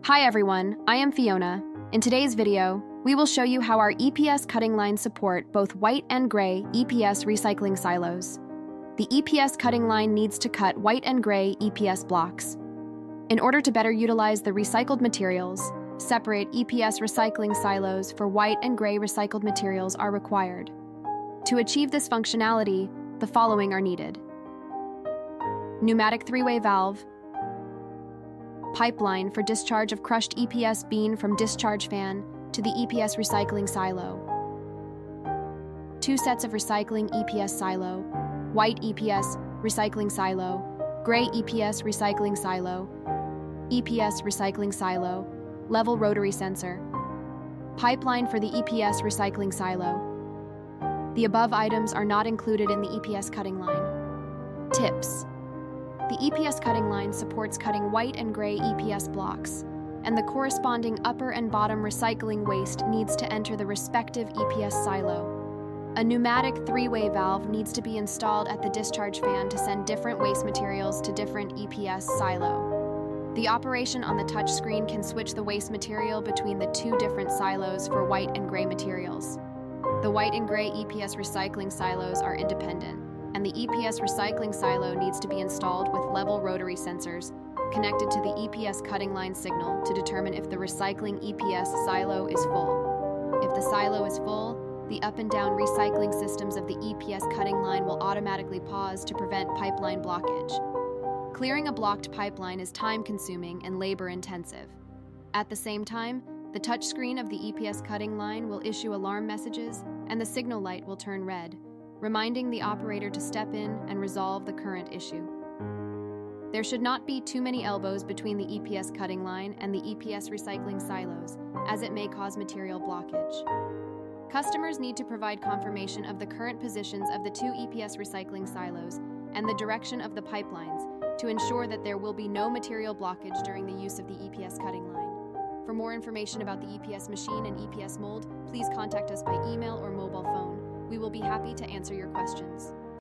Hi everyone, I am Fiona. In today's video, we will show you how our EPS cutting lines support both white and gray EPS recycling silos. The EPS cutting line needs to cut white and gray EPS blocks. In order to better utilize the recycled materials, separate EPS recycling silos for white and gray recycled materials are required. To achieve this functionality, the following are needed: pneumatic three-way valve, pipeline for discharge of crushed EPS bean from discharge fan to the EPS recycling silo, 2 sets of recycling EPS silo, white EPS recycling silo, gray EPS recycling silo, EPS recycling silo, level rotary sensor, pipeline for the EPS recycling silo. The above items are not included in the EPS cutting line. Tips: the EPS cutting line supports cutting white and gray EPS blocks, and the corresponding upper and bottom recycling waste needs to enter the respective EPS silo. A pneumatic three-way valve needs to be installed at the discharge fan to send different waste materials to different EPS silo. The operation on the touch screen can switch the waste material between the 2 different silos for white and gray materials. The white and gray EPS recycling silos are independent, and the EPS recycling silo needs to be installed with level rotary sensors connected to the EPS cutting line signal to determine if the recycling EPS silo is full. If the silo is full, the up and down recycling systems of the EPS cutting line will automatically pause to prevent pipeline blockage. Clearing a blocked pipeline is time-consuming and labor-intensive. At the same time, the touchscreen of the EPS cutting line will issue alarm messages and the signal light will turn red, reminding the operator to step in and resolve the current issue. There should not be too many elbows between the EPS cutting line and the EPS recycling silos, as it may cause material blockage. Customers need to provide confirmation of the current positions of the 2 EPS recycling silos and the direction of the pipelines to ensure that there will be no material blockage during the use of the EPS cutting line. For more information about the EPS machine and EPS mold, please contact us by email or mobile phone. We will be happy to answer your questions.